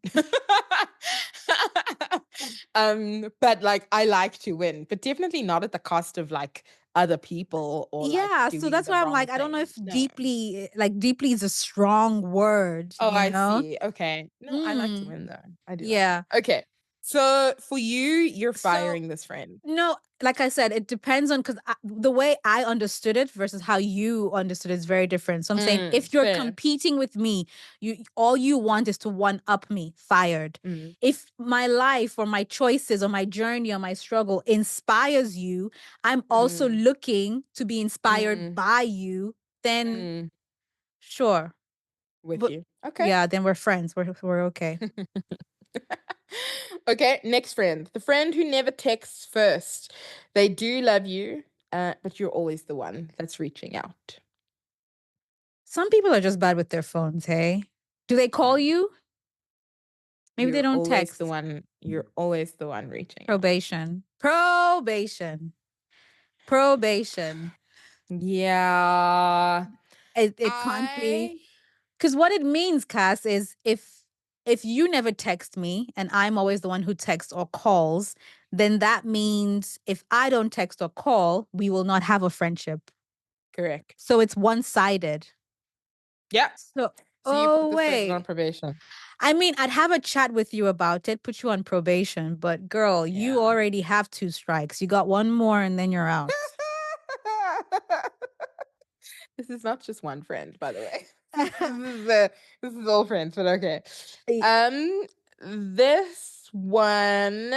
But like I like to win, but definitely not at the cost of like other people or like Yeah, so doing that's the why I'm wrong like, I don't know thing. if No. deeply is a strong word, Oh, you I know? see. Okay. No, I like to Mm, win though. I do like to yeah. win. Okay. So for you, you're So firing this friend. no, like I said, it depends on, because the way I understood it versus how you understood it is very different. So I'm saying if you're Fair. competing with me, you all you want is to one up me, fired. Mm, If my life or my choices or my journey or my struggle inspires you, I'm also mm, looking to be inspired mm, by you, then mm. sure. With But you. Okay. yeah, then we're friends. We're okay. Okay, next friend. The friend who never texts first. They do love you, but you're always the one that's reaching out. Some people are just bad with their phones, hey? Do they call Mm. you? Maybe they You're don't always the text. one. You're always the one reaching out. Probation. Probation. Probation. Yeah. It can't be. I Because what it means, Cass, is if you never text me and I'm always the one who texts or calls, then that means if I don't text or call, we will not have a friendship. correct. So it's one-sided. Yeah. So, So you put oh, this person on wait. probation. I mean, I'd have a chat with you about it, put you on probation, but girl, you Yeah. already have two strikes. You got one more and then you're out. This is not just one friend, by the way. This is all friends, but okay. Um, this one,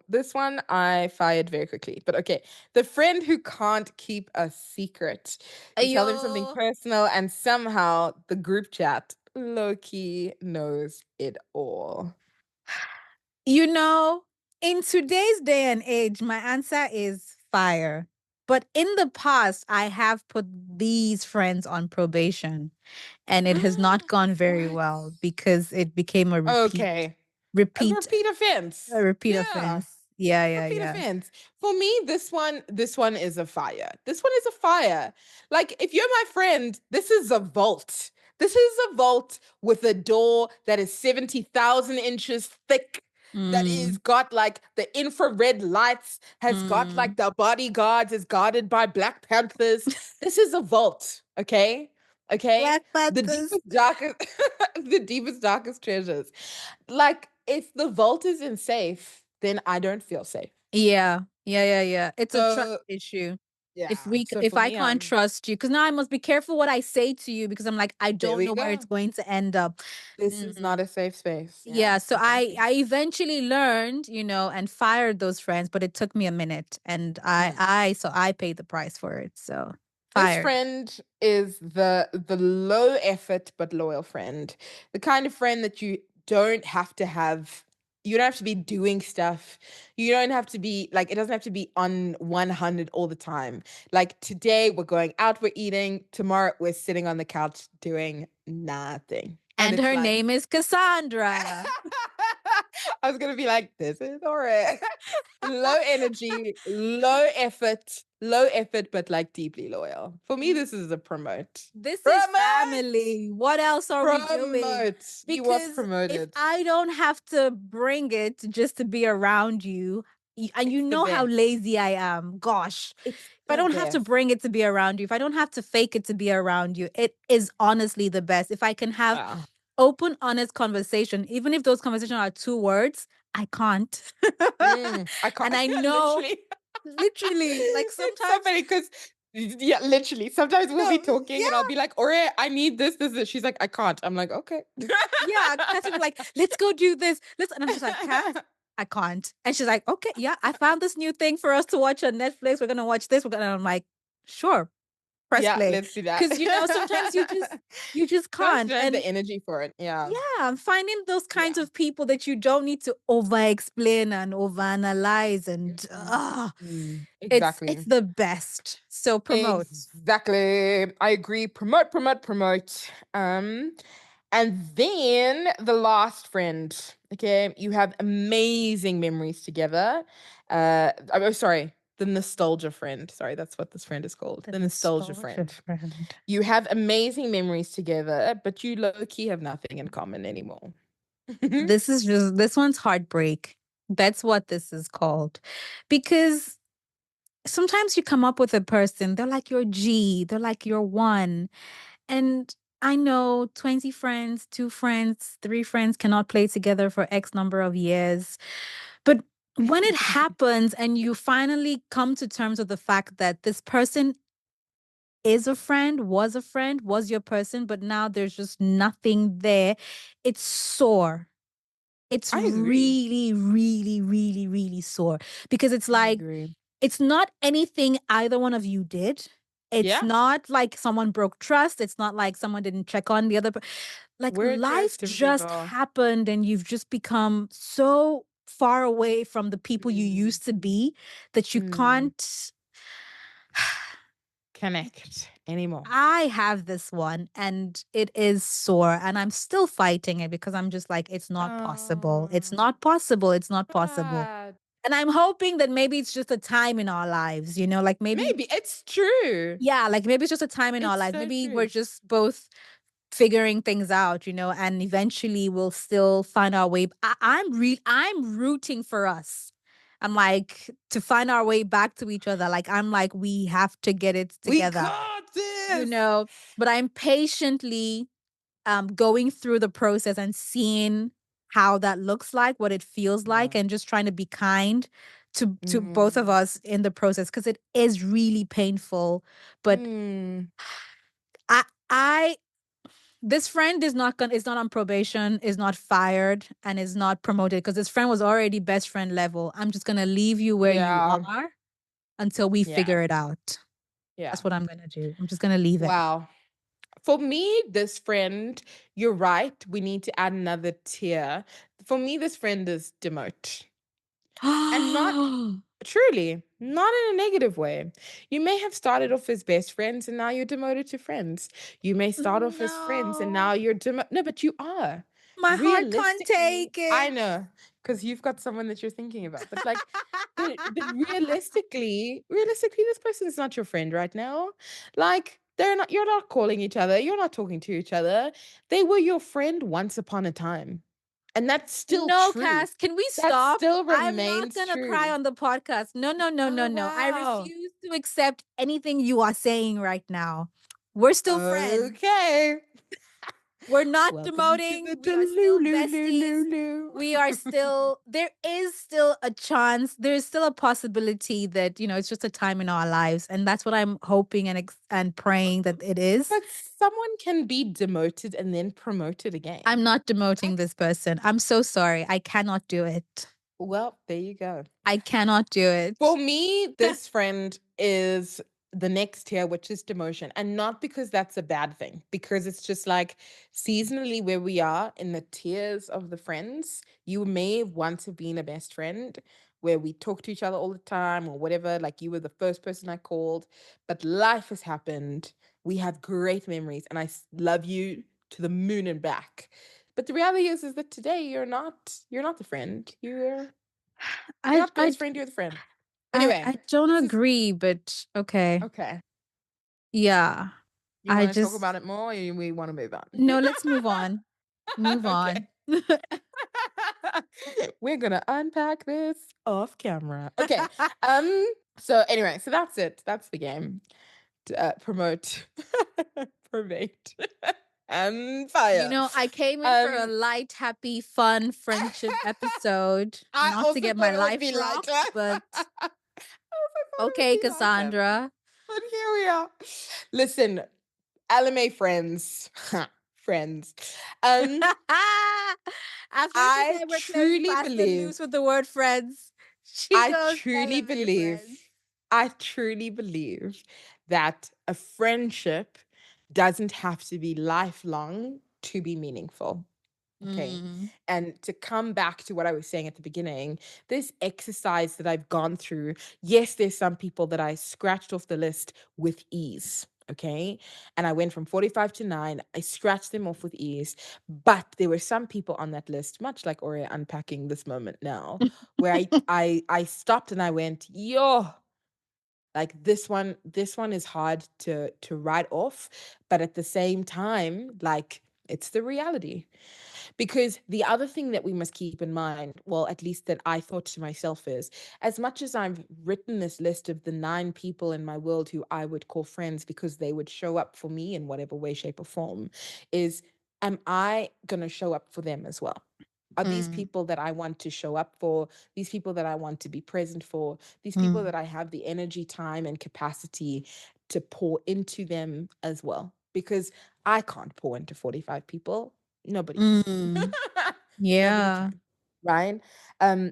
this one I fired very quickly, but okay. The friend who can't keep a secret. You tell them something Ayo. personal, and somehow the group chat low key knows it all. You know, in today's day and age, my answer is fire. But in the past, I have put these friends on probation and it has not gone very What? well because it became a Okay. A repeat, repeat offense. a repeat Yeah. offense. Yeah, yeah, Repeat yeah. offense. For me, this one is a fire. This one is a fire. Like, if you're my friend, this is a vault. This is a vault with a door that is 70,000 inches thick, that is Mm, got like the infrared lights, has got mm. like the bodyguards, is guarded by Black Panthers. This is a vault, okay? Okay? Black The Panthers. deepest, darkest, the deepest, darkest treasures. Like, if the vault isn't safe, then I don't feel safe. Yeah, yeah, yeah, yeah. It's a trust So issue. yeah. So If for I me, can't trust you, because now I must be careful what I say to you because I'm like, I there don't we know where it's go. going to end up. This is Mhm. not a safe space. Yeah, Yeah, so exactly. I eventually learned, and fired those friends, but it took me a minute and Mm. I paid the price for it. So This fired. friend is the low effort but loyal friend. The kind of friend that don't have to have you don't have to be doing stuff. You don't have to be like it doesn't have to be on 100 all the time. Like today we're going out, we're eating, tomorrow we're sitting on the couch doing nothing. And And it's her like name is Cassandra. I was gonna be like, this is all right. Low energy, low effort, but like deeply loyal. For me, this is a promote. This is Promote! family. What else are we doing? Promote. You are Because if promoted. I don't have to bring it just to be around you, and you It's the know how best. lazy I am, gosh, It's if I the don't have to best. bring it to be around you, if I don't have to fake it to be around you, it is honestly the best. If I can have Ah. open, honest conversation, even if those conversations are two words, I can't. I can't And I know, literally. literally, like It's so sometimes, funny because yeah, literally. Sometimes we'll be no, talking and I'll yeah. be like, Ore, I need this. She's like, I can't. I'm like, okay. Yeah, Cass would be like, let's go do this. Let's, and I'm just like, Cass, I can't. And she's like, okay, yeah, I found this new thing for us to watch on Netflix. We're gonna watch this. And I'm like, sure, press Yeah, play. let's do that. Because sometimes you just Sometimes you can't. don't have And the energy for it. Yeah. yeah, I'm finding those kinds Yeah. of people that you don't need to over explain and over analyze and it's Exactly. the best. So promote. Exactly. I agree. Promote, promote, promote. And then the last friend. Okay, you have amazing memories together. Oh, sorry, the nostalgia friend. Sorry, that's what this friend is called. The The nostalgia nostalgia friend. friend. You have amazing memories together, but you low key have nothing in common anymore. This one's heartbreak. That's what this is called. Because sometimes you come up with a person, they're like your G, they're like your one. And I know 20 friends, two friends, three friends cannot play together for X number of years. But when it happens and you finally come to terms with the fact that this person is a friend, was your person, but now there's just nothing there, it's sore. It's I agree. really, really, really, really sore because it's I like, agree. it's not anything either one of you did. It's Yeah. not like someone broke trust. It's not like someone didn't check on the other. like We're life drifting, just people. happened and you've just become so far away from the people you Mm, used to be that you mm. can't. Connect anymore. I have this one and it is sore and I'm still fighting it because I'm just like, it's not possible. It's Oh, not possible. It's not possible. God. And I'm hoping that maybe it's just a time in our lives, like maybe, Maybe it's true. yeah, like maybe it's just a time in our It's lives. so Maybe we're true. just both figuring things out, and eventually we'll still find our way. I'm rooting for us. I'm like to find our way back to each other. Like I'm like, we have to get it We together, got you this. know. But I'm patiently going through the process and seeing how that looks like, what it feels like, Yeah. and just trying to be kind to both of Mm. us in the process because it is really painful. But Mm. I this friend is not on probation, is not fired, and is not promoted because this friend was already best friend level. I'm just gonna leave you where you Yeah. are until we Yeah. figure it out. Yeah. That's what I'm gonna do. I'm just gonna leave it. Wow. For me, this friend, you're right. We need to add another tier. For me, this friend is demote. And not truly, not in a negative way. You may have started off as best friends and now you're demoted to friends. You may start off as friends and No, now you're demoted. No, but you are. my heart can't Realistically, take I it. know because you've got someone that you're thinking about. But like, but realistically, this person is not your friend right now. Like, they're not. You're not calling each other. You're not talking to each other. They were your friend once upon a time, and that's still No, true. Cass, can we That stop? still I'm not remains gonna cry true. on the podcast. No, no, no, no, Oh, no. I wow. refuse to accept anything you are saying right now. We're still friends. Okay. We're not Welcome to demoting. the We are still besties. Delulu. We are still, there is still a chance. There's still a possibility that, it's just a time in our lives. And that's what I'm hoping and praying that it is. But someone can be demoted and then promoted again. I'm not demoting Right? this person. I'm so sorry. I cannot do it. Well, there you go. I cannot do For it. me, this friend is the next tier, which is demotion. And not because that's a bad thing, because it's just like seasonally where we are in the tiers of the friends. You may once have been a best friend where we talk to each other all the time or whatever. Like you were the first person I called, but life has happened. We have great memories, and love you to the moon and back. But the reality is that today you're not the friend. You're I not the I best friend, you're the friend. I Anyway, I don't this is agree, but okay. okay. Yeah. You I wanna talk just about it more, or we wanna move on? No, let's move on. Move Okay. on. We're gonna unpack this off camera. Okay. Um, so anyway, so that's it. That's the game. Promote, promate, and fire. I came in for a Um, light, happy, fun friendship episode, I not to also get thought my it would life be lighter. rocked, but I also thought it would okay, be lighter, Cassandra. but here we are. Listen, LMA friends, friends. Um, After she I said we're playing truly fast and believe, loose with the word friends, she I goes truly LMA believe, friends. I truly believe that a friendship doesn't have to be lifelong to be meaningful. Okay. Mm, And to come back to what I was saying at the beginning, this exercise that I've gone through, yes, there's some people that I scratched off the list with ease. Okay. And I went from 45 to 9. I scratched them off with ease. But there were some people on that list, much like Ori unpacking this moment now, where I stopped and I went, yo, like this one is hard to write off. But at the same time, like it's the reality. Because the other thing that we must keep in mind, well, at least that I thought to myself is, as much as I've written this list of the 9 people in my world who I would call friends because they would show up for me in whatever way, shape, or form, is am I going to show up for them as well? Are these mm, people that I want to show up for, these people that I want to be present for, these people mm, that I have the energy, time, and capacity to pour into them as well? Because I can't pour into 45 people. Nobody can. mm. Nobody Yeah. can. Right.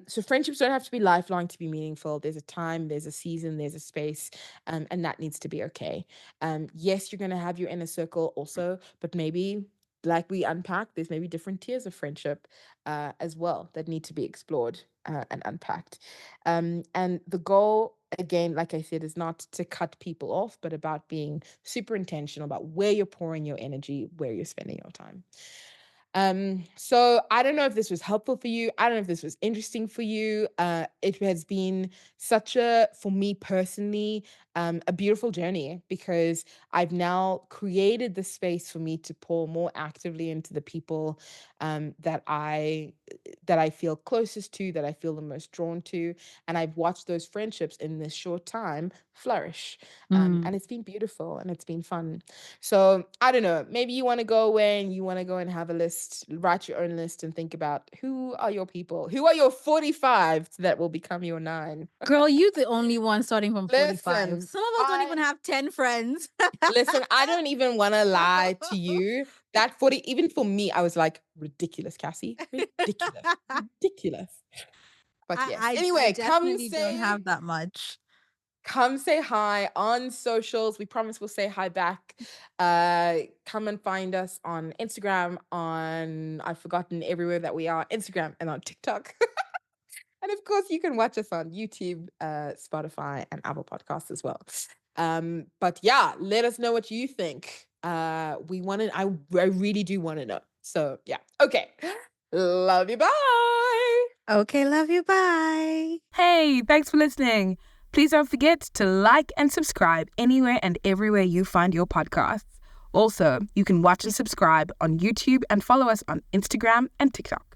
So friendships don't have to be lifelong to be meaningful. There's a time, there's a season, there's a space, and that needs to be okay. Yes, you're gonna have your inner circle also, but maybe like we unpacked, there's maybe different tiers of friendship as well that need to be explored and unpacked. And the goal, again, like I said, is not to cut people off, but about being super intentional about where you're pouring your energy, where you're spending your time. So I don't know if this was helpful for you. I don't know if this was interesting for you. It has been for me personally, a beautiful journey because I've now created the space for me to pour more actively into the people that I feel closest to, that I feel the most drawn to, and I've watched those friendships in this short time flourish. Mm. And it's been beautiful and it's been fun. So I don't know, maybe you want to go away and you want to go and have a list, write your own list and think about who are your people, who are your 45 that will become your 9. Girl, you the only one starting from 45. Listen, Some of us don't even have 10 friends. I don't even want to lie to you. That 40, even for me, I was like, ridiculous, Cassie. Ridiculous. Ridiculous. But yes. I Anyway, definitely don't have that much. come say hi on socials. We promise we'll say hi back. Come and find us on Instagram, I've forgotten everywhere that we are, Instagram and on TikTok. And of course, you can watch us on YouTube, Spotify, and Apple Podcasts as well. But yeah, let us know what you think. We want to, I really do want to know. So yeah. Okay. Love you. Bye. Okay, love you. Bye. Hey, thanks for listening. Please don't forget to like and subscribe anywhere and everywhere you find your podcasts. Also, you can watch and subscribe on YouTube and follow us on Instagram and TikTok.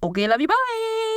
Okay, love you. Bye.